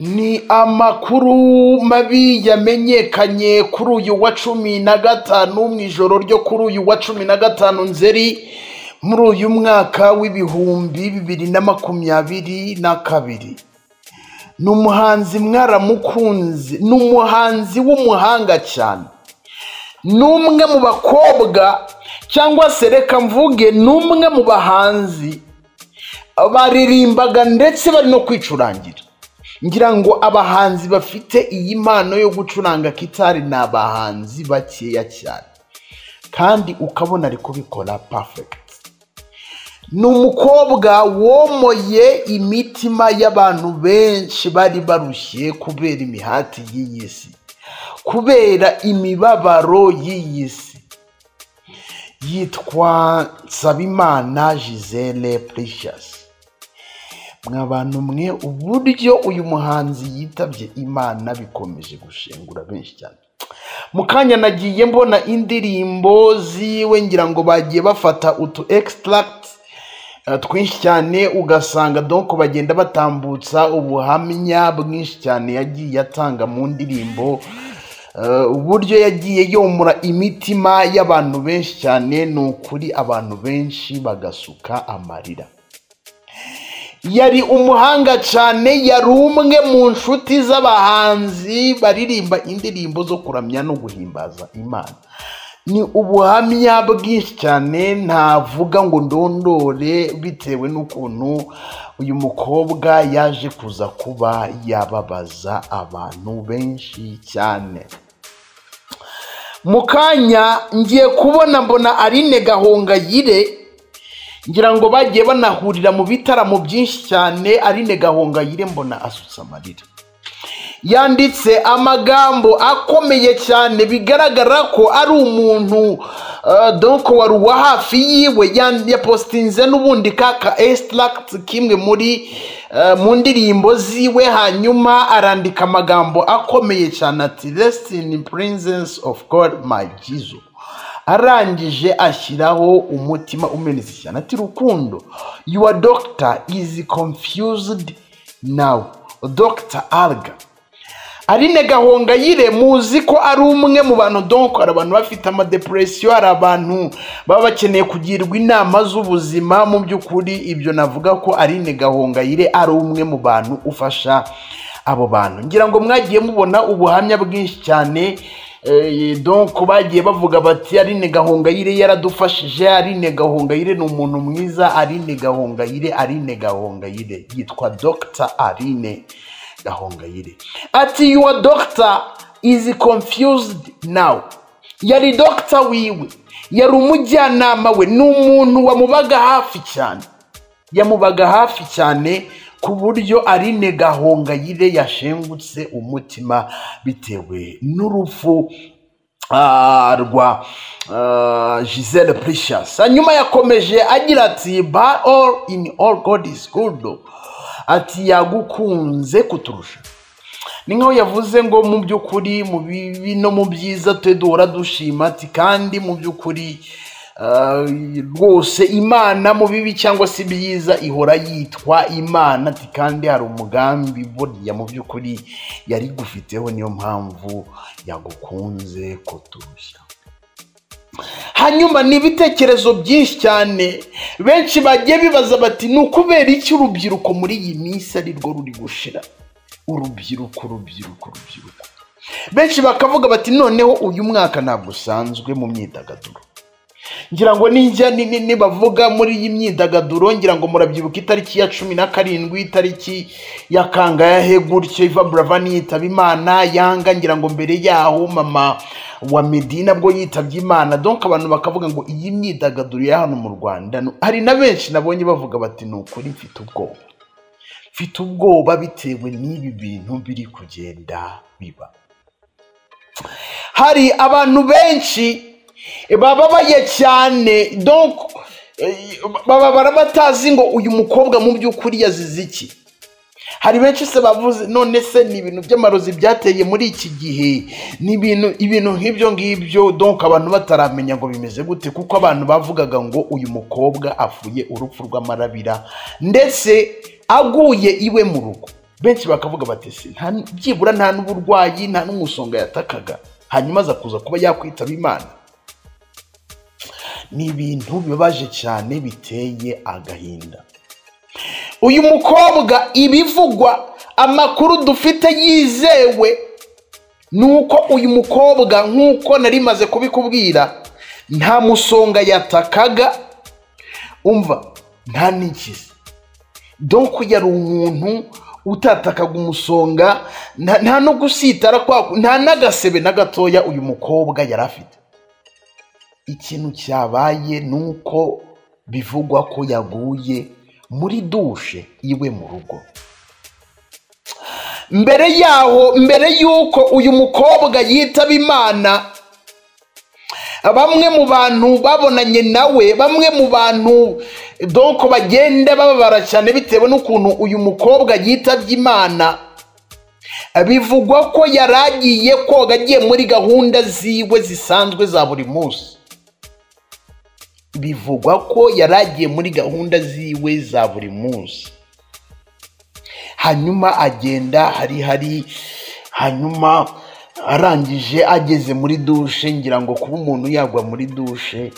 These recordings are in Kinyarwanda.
Ni amakuru mabi yamenyekanye kuri uyu wa 15 mw'ijoro ryo kuri uyu wa 15 Nzeri muri uyu mwaka w'ibihumbi 2022. Numuhanzi mwaramukunze, numuhanzi w'umuhanga cyane, numwe mu bakobwa cyangwa se reka mvuge numwe mu bahanzi baririmbaga ndetse bari no kwicurangira. Ngira ngo abahanzi bafite iyi mpano yo gucuranga gitari ni abahanzi bakeya cyane, kandi ukabona ari kubikora perfect. Ni umukobwa womoye imitima y'abantu benshi bari barushye kubera imihati y'iyi si, kubera imibabaro y'iyi si. Yitwa Nsabimana GISELE PRECIOUS. Mwabantu mwe, uburyo uyu muhanzi yitabye Imana bikomeje gushengura benshi cyane. Mukanya nagiye mbona indirimbo ziwe, ngira ngo bagiye bafata utu extract twinshi cyane, ugasanga donc bagenda batambutsa ubuhamya bwinshi cyane yagiye atanga mu ndirimbo, uburyo yagiye yomura imitima y'abantu benshi cyane. Nukuri abantu benshi bagasuka amarira. Yari umuhanga cyane, yari umwe mu nshuti z'abahanzi baririmba indirimbo zo kuramya no guhimbaza Imana. Ni ubuhamya bwinshi cyane, ntavuga ngo ndondore bitewe n'ukuntu uyu mukobwa yaje kuza kuba yababaza abantu benshi cyane. Mukanya ngiye kubona mbona Aline Gahongayire, ngira ngo bagiye banahurira mu bitaramo byinshi cyane. Aline Gahongayire mbona asutse amarira, yanditse amagambo akomeye cyane, bigaragara ko ari umuntu donc wari uwa hafi yiwe. Yapostinze n'ubundi kaka extract kimwe muri mu ndirimbo ziwe, hanyuma arandika amagambo akomeye cyane ati rest in presence of God my Jesus. Arangije ashyiraho umutima umenetse cyane ati rukundo, your doctor is confused now, Dr. Alga. Aline Gahongayire muzi ko ari umwe mu bantu donc ari abantu bafite ama depression, ari abantu baba bakeneye kugirwa inama z'ubuzima. Mu by'ukuri ibyo navuga ko Aline Gahongayire ari umwe mu bantu ufasha abo bantu. Ngira ngo mwagiye mubona ubuhamya bwinshi cyane, donc bagiye bavuga bati Aline Gahongayire yaradufashije, Aline Gahongayire ni umuntu mwiza, Aline Gahongayire yitwa Dr. Aline Gahongayire. Ati your doctor is confused now. Yari doctor wiwe, yari umujyanama we, ni umuntu wamubaga hafi cyane, yamubaga hafi cyane ku buryo Aline Gahongayire yashengutse umutima bitewe n'urupfu rwa GISELE PRECIOUS. Hanyuma yakomeje agira ati but all in all God is good. Ati yagukunze kuturusha. Ni nkaho yavuze ngo mu by'ukuri mu bibi no mu byiza twe duhora dushima. Ati kandi mu by'ukuri rwose Imana mu bibi cyangwa se byiza ihora yitwa Imana. Ati kandi hari umugambi buriya mu by'ukuri yari gufiteho, niyo mpamvu yagukunze kuturusha. Hanyuma n'ibitekerezo byinshi cyane, benshi bagiye bibaza bati nukubera iki urubyiruko muri iyi minsi ari rwo ruri gushira. Urubyiruko benshi bakavuga bati noneho uyu mwaka ntabwo usanzwe mu myidagaduro. Ngira ngo nibavuga muri iyi myidagaduro, ngira ngo murabyibuka itariki ya 17, itariki ya kangahe gutyo Iva Bravani yitaba Imana, Yanga ngira ngo mbere yaho mama wa Medina bwo yitabye Imana. Donc abantu bakavuga ngo iyi myidagaduro ya hano mu Rwanda, hari na benshi nabonye bavuga bati nukuri mfite ubwoba bitewe n'ibi bintu biri kugenda biba. Hari abantu benshi bababaye cyane, donc baba barabatazi ngo uyu mukobwa mu by'ukuri yazize iki. Hari benshi se bavuze none se ni ibintu by'amarozi byateye muri iki gihe, ni ibintu nk'ibyo ngibyo, donc abantu bataramenya ngo bimeze gute, kuko abantu bavugaga ngo uyu mukobwa afuye urupfu rw'amarabira ndetse aguye iwe mu rugo. benshi bakavuga bati se byibura nta n'uburwayi nta n'umusonga yatakaga hanyuma aza kuza kuba yakwitaba Imana. Ni ibintu bibabaje cyane biteye agahinda. Uyu mukobwa ibivugwa amakuru dufite yizewe nuko uyu mukobwa nkuko nari maze kubikubwira nta musonga yatakaga, umva nta n'ikizi. Donc yari umuntu utatakaga umusonga, nta no gusitara kwa, nta n'agasebe na gatoya uyu mukobwa yari afite. Ikintu cyabaye nuko bivugwa ko yaguye muri dushe iwe mu rugo. Mbere yuko uyu mukobwa yitaba Imana, bamwe mu bantu babonanye nawe, bamwe mu bantu donc bagenda bababara cyane bitewe n'ukuntu uyu mukobwa yitabye Imana, bivugwa ko yaragiye koga agiye muri gahunda ziwe zisanzwe za buri munsi. Bivugwa ko yaragiye muri gahunda ziwe za buri munsi, hanyuma agenda hanyuma arangije ageze muri dushe. Ngira ngo kuba umuntu yagwa muri dushe,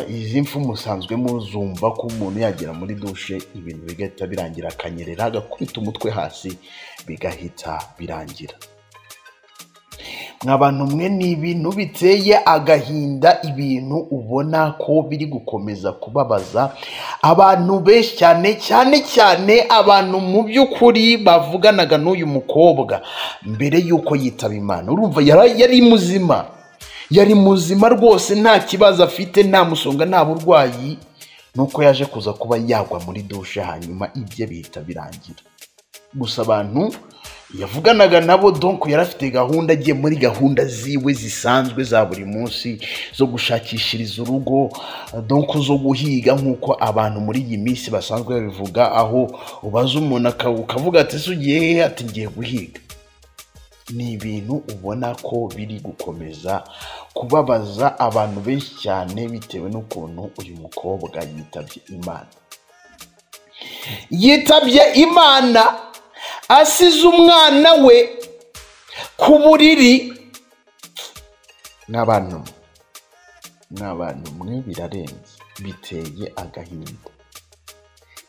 izi mfu musanzwe muzumva ko umuntu yagera muri dushe ibintu bigahita birangira, akanyerera agakubita umutwe hasi bigahita birangira. Nk'abantu mwe ni ibintu biteye agahinda, ibintu ubona ko biri gukomeza kubabaza abantu benshi cyane abantu mu by'ukuri bavuganaga n'uyu mukobwa mbere yuko yitaba Imana. Urumva yari muzima rwose, nta kibazo afite, nta musonga nta burwayi, nuko yaje kuza kuba yagwa muri dushe hanyuma ibye bihita birangira. Gusa abantu yavuganaga nabo donc yarafite gahunda, agiye muri gahunda ziwe zisanzwe za buri munsi zo gushakishiriza urugo, donc zo guhiga nkuko abantu muri iyi minsi basanzwe babivuga, aho ubaza umuntu akavuga ati se ugiye hehe, ati ngiye guhiga. Ni ibintu ubona ko biri gukomeza kubabaza abantu benshi cyane bitewe n'ukuntu uyu mukobwa yitabye Imana. Yitabye Imana asize umwana we ku buriri. N'abantu mwe birarenze, biteye agahinda.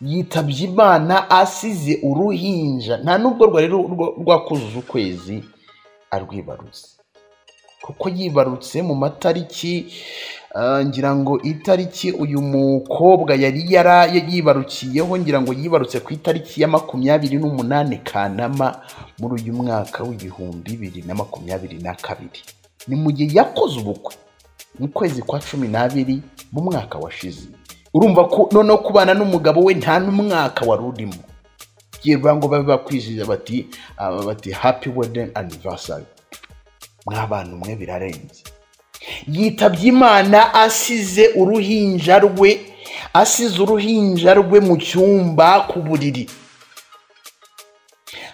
Yitabye Imana asize uruhinja, nta nubwo rwakuzuza ukwezi arwibarutse, kuko yibarutse mu matariki, ngira ngo itariki uyu mukobwa yari yibarukiyeho, ngira ngo yibarutse ku itariki ya 28 Kanama muri uyu mwaka w'2022. Ni mu gihe yakoze ubukwe mu kwezi kwa 12 mu mwaka washize. Urumva ko noneho kubana n'umugabo we nta n'umwaka wari urimo. Yirwa ngo babe bakwiziza bati happy wedding anniversary. Mw'abantu mwe birarenze. Yitabye Imana asize uruhinja rwe mu cyumba ku buriri.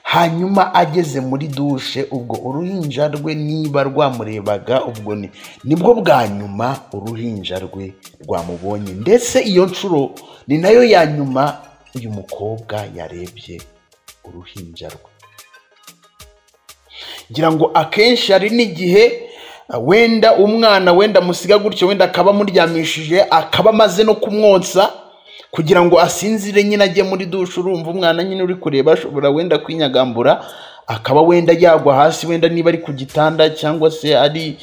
Hanyuma ageze muri dushe, ubwo uruhinja rwe niba rwamurebaga, ubwo nibwo bwa nyuma uruhinja rwe rwamubonye, ndetse iyo nshuro ni nayo ya nyuma uyu mukobwa yarebye uruhinja rwe. Ngira ngo akenshi hari n'igihe wenda umwana musiga gutyo, wenda akaba amuryamishije, akaba amaze no kumwonsa kugira ngo asinzire, nyine ajye muri dushe. Urumva umwana nyine uri kureba ashobora wenda kwinyagambura, akaba wenda yagwa hasi, wenda niba ari ku gitanda cyangwa se ari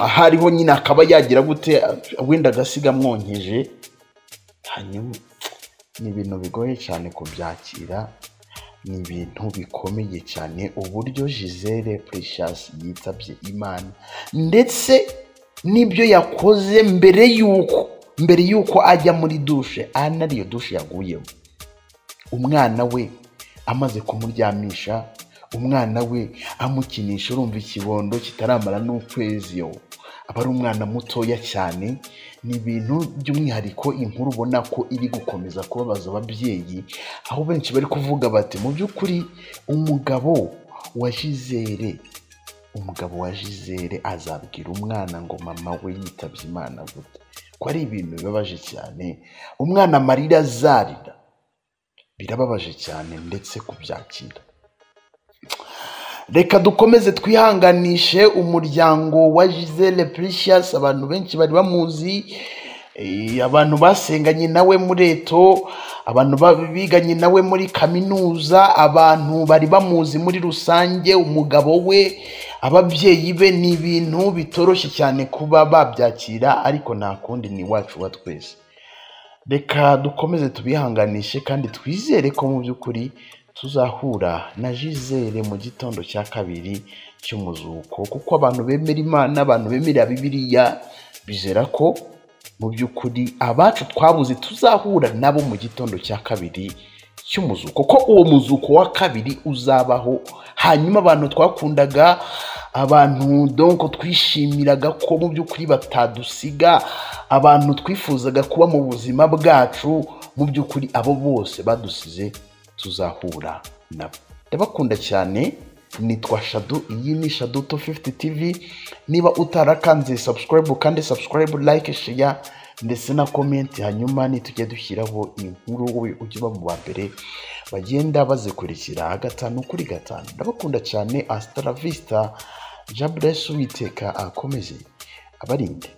hariho nyine akaba yagira gute, wenda agasiga amwonkeje. Hanyuma ni ibintu bigoye cyane kubyakira, ni ibintu bikomeye cyane uburyo GISELE PRECIOUS yitabye Imana, ndetse n'ibyo yakoze mbere yuko ajya muri dushe, anariyo dushe yaguyemo. Umwana we amaze kumuryamisha, umwana we amukinisha. Urumva ikibondo kitaramara n'ukwezi, aba ari umwana mutoya cyane. Ni ibintu by'umwihariko inkuru ubona ko iri gukomeza kubabaza ababyeyi, aho benshi bari kuvuga bati mu by'ukuri umugabo wa GISELE azabwira umwana ngo mama we yitabye Imana gute? Ko ari ibintu bibabaje cyane. Umwana amarira azarira, birababaje cyane ndetse kubyakira. Reka dukomeze twihanganishe umuryango wa GISELE PRECIOUS. Abantu benshi bari bamuzi, abantu basenganye nawe muri Eto, abantu biganye nawe muri kaminuza, abantu bari bamuzi muri rusange, umugabo we, ababyeyi be. Ni ibintu bitoroshye cyane kuba babyakira, ariko nta kundi, ni wacu wa twese. Reka dukomeze tubihanganishe kandi twizere ko mu by'ukuri tuzahura na GISELE mu gitondo cya kabiri cy'umuzuko, kuko abantu bemera Imana, abantu bemera Bibiliya, bizera ko mu by'ukuri abacu twabuze tuzahura nabo mu gitondo cya kabiri cy'umuzuko, ko uwo muzuko wa kabiri uzabaho. Hanyuma abantu twakundaga, abantu donc twishimiraga ko mu by'ukuri batadusiga, abantu twifuzaga kuba mu buzima bwacu, mu by'ukuri abo bose badusize tuzahura nabo. Ndabakunda cyane, nitwa Shadu, iyi ni Shadu 250 TV. Niba utarakanze subscribe, kandi subscribe, like, share ndetse na comment, hanyuma nitujye dushyiraho inkuru wowe ujye mu bambere bagenda bazikurikira 5 kuri 5. Ndabakunda cyane, hasta la vista. God bless, Uwiteka akomeze abarinde.